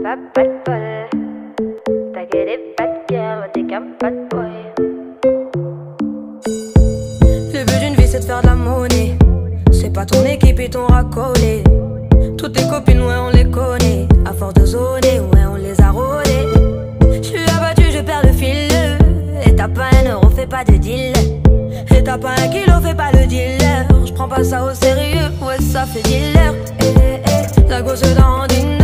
pas bad boy. T'as que des bad girls, t'es qu'un bad boy. Le but d'une vie c'est de faire de la monnaie. C'est pas ton équipe et ton racolé. Toutes tes copines, ouais on les connaît. À force de zoner, ouais on les a rôlées. J'suis abattu, je perds le fil. Et t'as pas un euro, fais pas de deal. Et t'as pas un kilo, fais pas le dealer. J'prends pas ça au sérieux, ouais ça fait dealer. La gosse dandine.